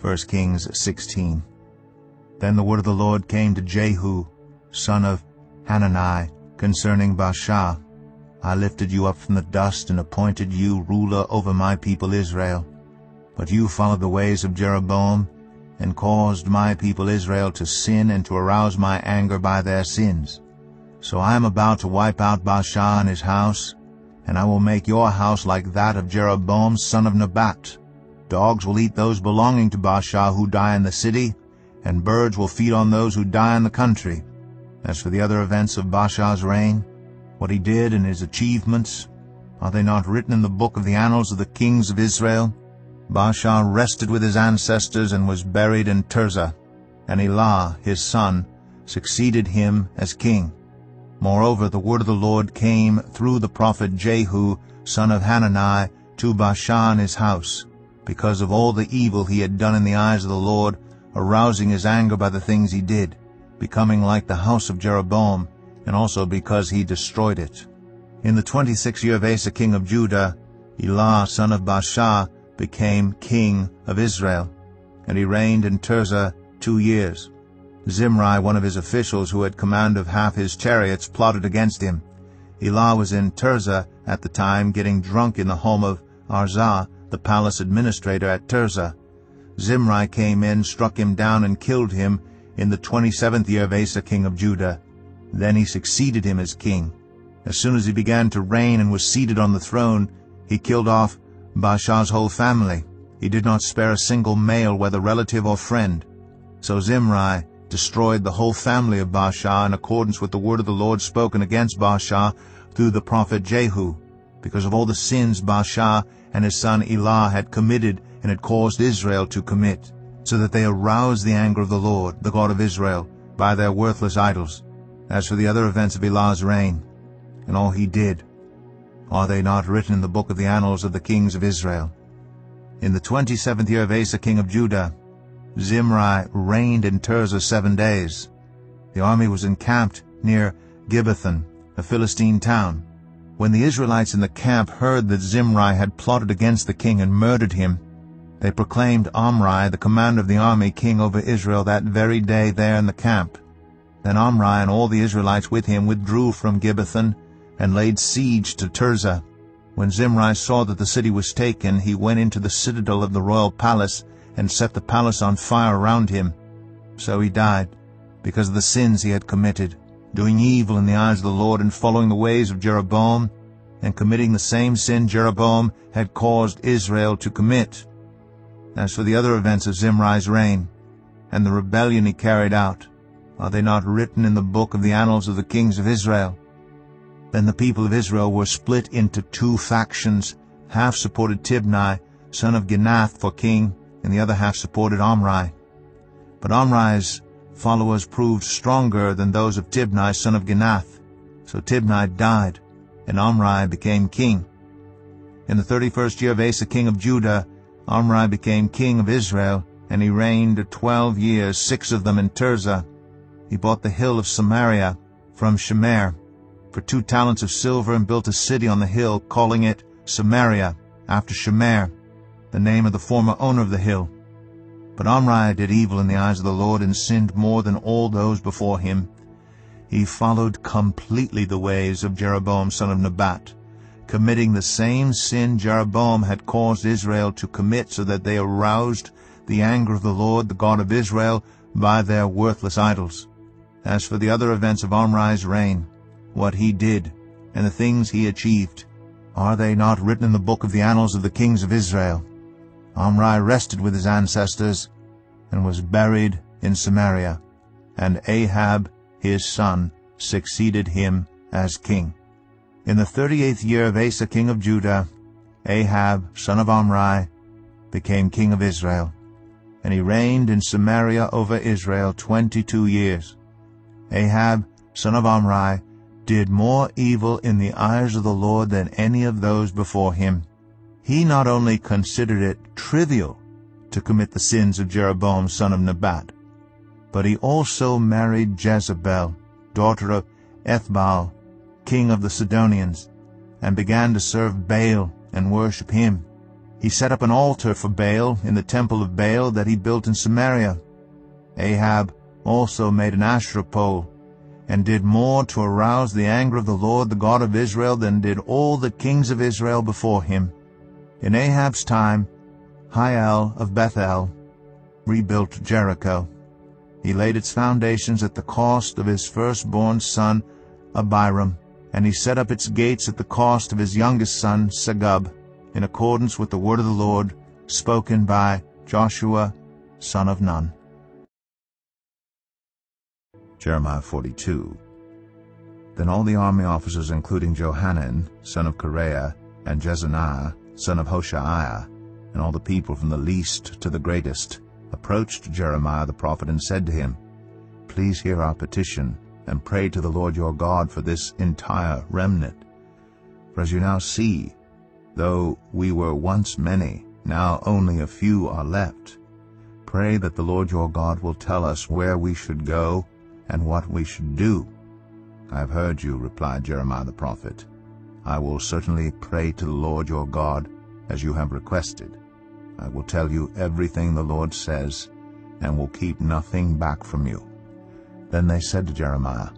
1 Kings 16. Then the word of the Lord came to Jehu, son of Hanani, concerning Baasha. I lifted you up from the dust and appointed you ruler over my people Israel. But you followed the ways of Jeroboam, and caused my people Israel to sin and to arouse my anger by their sins. So I am about to wipe out Baasha and his house, and I will make your house like that of Jeroboam son of Nebat. Dogs will eat those belonging to Baasha who die in the city, and birds will feed on those who die in the country. As for the other events of Baasha's reign, what he did and his achievements, are they not written in the book of the annals of the kings of Israel? Baasha rested with his ancestors and was buried in Tirzah, and Elah, his son, succeeded him as king. Moreover, the word of the Lord came through the prophet Jehu, son of Hanani, to Baasha and his house, because of all the evil he had done in the eyes of the Lord, arousing his anger by the things he did, becoming like the house of Jeroboam, and also because he destroyed it. In the 26th year of Asa king of Judah, Elah son of Baasha became king of Israel, and he reigned in Tirzah 2 years. Zimri, one of his officials who had command of half his chariots, plotted against him. Elah was in Tirzah at the time, getting drunk in the home of Arzah, the palace administrator at Tirzah. Zimri came in, struck him down, and killed him in the 27th year of Asa king of Judah. Then he succeeded him as king. As soon as he began to reign and was seated on the throne, he killed off Baasha's whole family. He did not spare a single male, whether relative or friend. So Zimri destroyed the whole family of Baasha in accordance with the word of the Lord spoken against Baasha through the prophet Jehu, because of all the sins Baasha and his son Elah had committed and had caused Israel to commit, so that they aroused the anger of the Lord, the God of Israel, by their worthless idols. As for the other events of Elah's reign, and all he did, are they not written in the book of the annals of the kings of Israel? In the 27th year of Asa king of Judah, Zimri reigned in Tirzah 7 days. The army was encamped near Gibbethon, a Philistine town. When the Israelites in the camp heard that Zimri had plotted against the king and murdered him, they proclaimed Omri, the commander of the army, king over Israel that very day there in the camp. Then Omri and all the Israelites with him withdrew from Gibbethon and laid siege to Tirzah. When Zimri saw that the city was taken, he went into the citadel of the royal palace and set the palace on fire around him. So he died, because of the sins he had committed, doing evil in the eyes of the Lord and following the ways of Jeroboam, and committing the same sin Jeroboam had caused Israel to commit. As for the other events of Zimri's reign, and the rebellion he carried out, are they not written in the book of the annals of the kings of Israel? Then the people of Israel were split into 2 factions. Half supported Tibni, son of Ginath, for king, and the other half supported Omri. But Omri's followers proved stronger than those of Tibni, son of Ginath. So Tibni died, and Omri became king. In the 31st year of Asa king of Judah, Omri became king of Israel, and he reigned 12 years, 6 of them in Tirzah. He bought the hill of Samaria from Shemer for 2 talents of silver, and built a city on the hill, calling it Samaria, after Shemer, the name of the former owner of the hill. But Omri did evil in the eyes of the Lord, and sinned more than all those before him. He followed completely the ways of Jeroboam son of Nebat, committing the same sin Jeroboam had caused Israel to commit, so that they aroused the anger of the Lord, the God of Israel, by their worthless idols. As for the other events of Omri's reign, what he did, and the things he achieved, are they not written in the book of the annals of the kings of Israel? Omri rested with his ancestors, and was buried in Samaria, and Ahab his son succeeded him as king. In the 38th year of Asa king of Judah, Ahab son of Omri became king of Israel, and he reigned in Samaria over Israel 22 years. Ahab son of Omri did more evil in the eyes of the Lord than any of those before him. He not only considered it trivial to commit the sins of Jeroboam son of Nebat, but he also married Jezebel, daughter of Ethbaal, king of the Sidonians, and began to serve Baal and worship him. He set up an altar for Baal in the temple of Baal that he built in Samaria. Ahab also made an Asherah pole, and did more to arouse the anger of the Lord, the God of Israel, than did all the kings of Israel before him. In Ahab's time, Hiel of Bethel rebuilt Jericho. He laid its foundations at the cost of his firstborn son Abiram, and he set up its gates at the cost of his youngest son Segub, in accordance with the word of the Lord spoken by Joshua, son of Nun. Jeremiah 42. Then all the army officers, including Johanan, son of Kareah, and Jezaniah, son of Hoshaiah, and all the people from the least to the greatest, approached Jeremiah the prophet and said to him, Please hear our petition, and pray to the Lord your God for this entire remnant. For as you now see, though we were once many, now only a few are left. Pray that the Lord your God will tell us where we should go and what we should do. I have heard you, replied Jeremiah the prophet. I will certainly pray to the Lord your God as you have requested. I will tell you everything the Lord says, and will keep nothing back from you. Then they said to Jeremiah,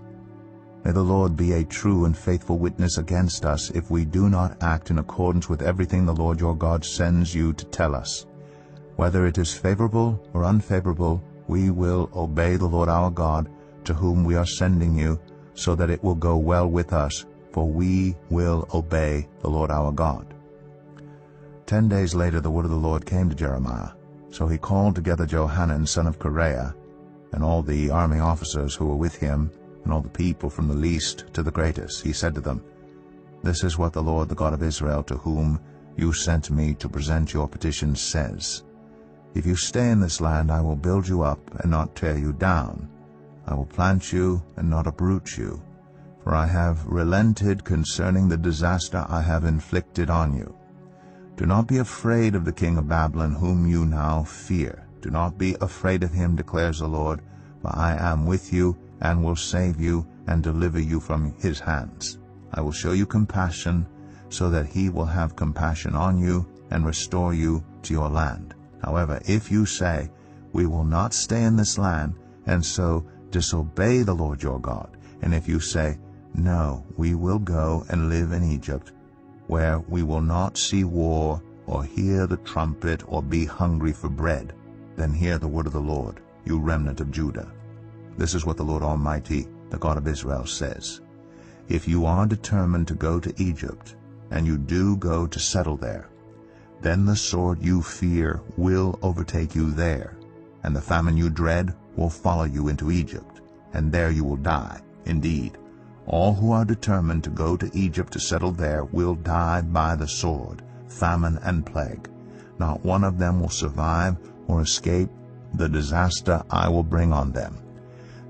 May the Lord be a true and faithful witness against us if we do not act in accordance with everything the Lord your God sends you to tell us. Whether it is favorable or unfavorable, we will obey the Lord our God, to whom we are sending you, so that it will go well with us, for we will obey the Lord our God. 10 days later the word of the Lord came to Jeremiah. So he called together Johanan, son of Kareah, and all the army officers who were with him, and all the people from the least to the greatest. He said to them, This is what the Lord, the God of Israel, to whom you sent me to present your petition, says, If you stay in this land, I will build you up and not tear you down. I will plant you and not uproot you, for I have relented concerning the disaster I have inflicted on you. Do not be afraid of the king of Babylon, whom you now fear. Do not be afraid of him, declares the Lord, for I am with you and will save you and deliver you from his hands. I will show you compassion, so that he will have compassion on you and restore you to your land. However, if you say, We will not stay in this land, and so disobey the Lord your God, and if you say, No, we will go and live in Egypt, where we will not see war or hear the trumpet or be hungry for bread, then hear the word of the Lord, you remnant of Judah. This is what the Lord Almighty, the God of Israel, says. If you are determined to go to Egypt, and you do go to settle there, then the sword you fear will overtake you there, and the famine you dread will follow you into Egypt, and there you will die. Indeed, all who are determined to go to Egypt to settle there will die by the sword, famine, and plague. Not one of them will survive or escape the disaster I will bring on them.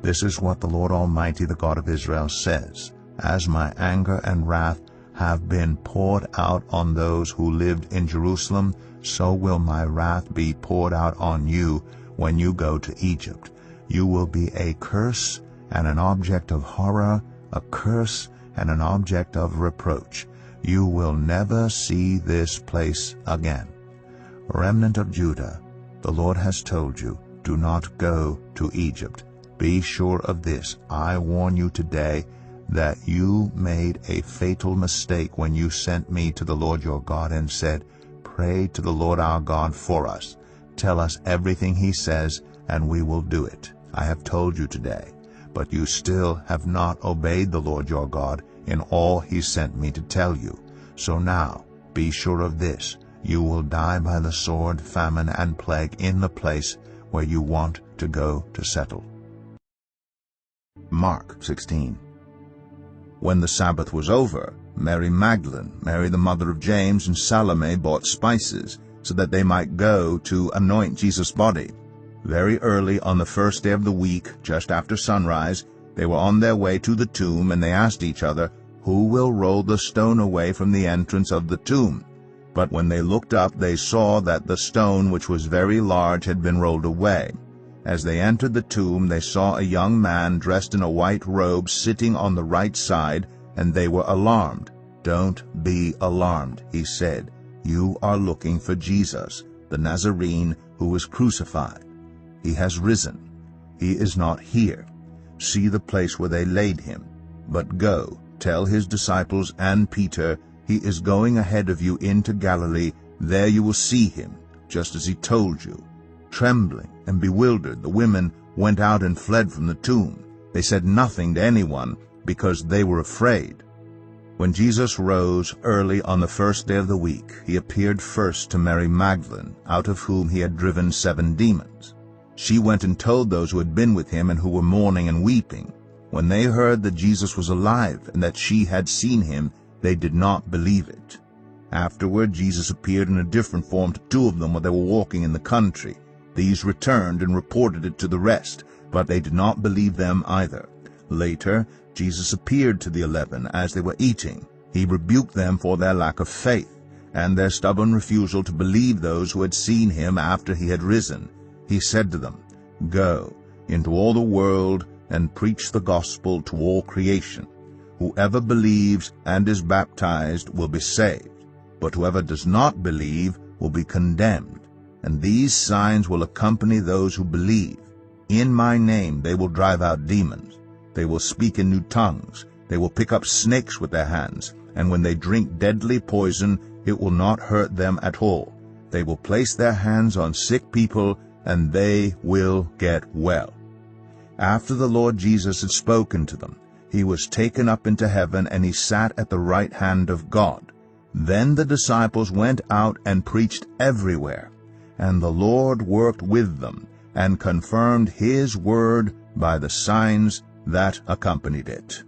This is what the Lord Almighty, the God of Israel, says. As my anger and wrath have been poured out on those who lived in Jerusalem, so will my wrath be poured out on you when you go to Egypt. You will be a curse and an object of horror, a curse and an object of reproach. You will never see this place again. Remnant of Judah, the Lord has told you, do not go to Egypt. Be sure of this, I warn you today, that you made a fatal mistake when you sent me to the Lord your God and said, Pray to the Lord our God for us. Tell us everything he says, and we will do it. I have told you today, but you still have not obeyed the Lord your God in all he sent me to tell you. So now, be sure of this, you will die by the sword, famine, and plague in the place where you want to go to settle. Mark 16. When the Sabbath was over, Mary Magdalene, Mary the mother of James, and Salome bought spices, so that they might go to anoint Jesus' body. Very early on the first day of the week, just after sunrise, they were on their way to the tomb, and they asked each other, Who will roll the stone away from the entrance of the tomb? But when they looked up, they saw that the stone, which was very large, had been rolled away. As they entered the tomb, they saw a young man dressed in a white robe sitting on the right side, and they were alarmed. Don't be alarmed, he said. You are looking for Jesus, the Nazarene who was crucified. He has risen. He is not here. See the place where they laid him. But go, tell his disciples and Peter, he is going ahead of you into Galilee. There you will see him, just as he told you." Trembling and bewildered, the women went out and fled from the tomb. They said nothing to anyone, because they were afraid. When Jesus rose early on the first day of the week, he appeared first to Mary Magdalene, out of whom he had driven 7 demons. She went and told those who had been with him and who were mourning and weeping. When they heard that Jesus was alive and that she had seen him, they did not believe it. Afterward, Jesus appeared in a different form to 2 of them while they were walking in the country. These returned and reported it to the rest, but they did not believe them either. Later, Jesus appeared to the 11 as they were eating. He rebuked them for their lack of faith and their stubborn refusal to believe those who had seen him after he had risen. He said to them, "Go into all the world and preach the gospel to all creation. Whoever believes and is baptized will be saved, but whoever does not believe will be condemned. And these signs will accompany those who believe. In my name they will drive out demons. They will speak in new tongues. They will pick up snakes with their hands, and when they drink deadly poison, it will not hurt them at all. They will place their hands on sick people, and they will get well." After the Lord Jesus had spoken to them, he was taken up into heaven, and he sat at the right hand of God. Then the disciples went out and preached everywhere, and the Lord worked with them and confirmed his word by the signs that accompanied it.